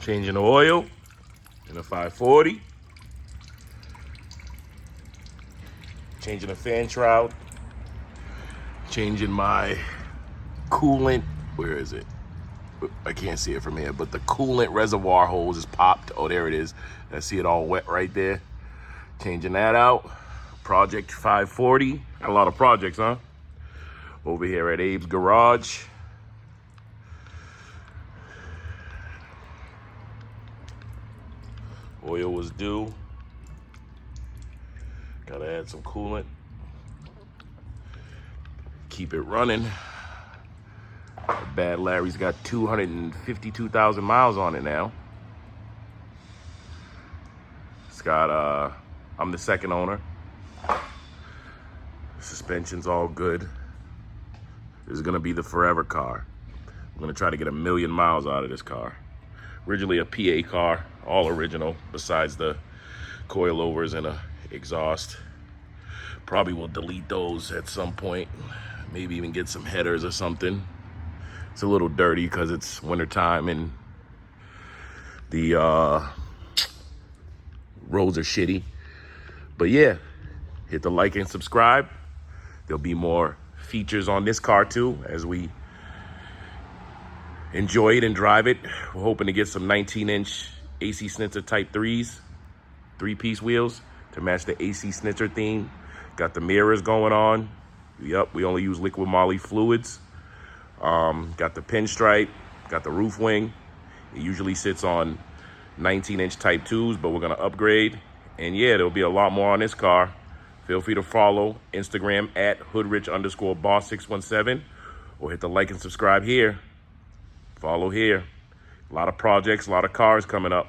Changing the oil in a 540. Changing the fan shroud. Changing my coolant. Where is it? I can't see it from here, but the coolant reservoir hose is popped. Oh, there it is. I see it all wet right there. Changing that out. Project 540. Got a lot of projects, huh? Over here at Abe's Garage. Oil was due. Gotta add some coolant. Keep it running. Bad Larry's got 252,000 miles on it now. It's got, I'm the second owner. Suspension's all good. This is gonna be the forever car. I'm gonna try to get 1 million miles out of this car. Originally a PA car, all original, besides the coilovers and a exhaust. Probably will delete those at some point. Maybe even get some headers or something. It's a little dirty because it's wintertime and the roads are shitty. But yeah, hit the like and subscribe. There'll be more features on this car too as we enjoy it and drive it. We're hoping to get some 19-inch AC Snitzer Type 3s, 3-piece wheels to match the AC Snitzer theme. Got the mirrors going on. Yep, we only use liquid moly fluids. Got the pinstripe, got the roof wing. It usually sits on 19-inch Type 2s, but we're gonna upgrade. And yeah, there'll be a lot more on this car. Feel free to follow Instagram at hoodrich_boss617 or hit the like and subscribe here. Follow here. A lot of projects, a lot of cars coming up.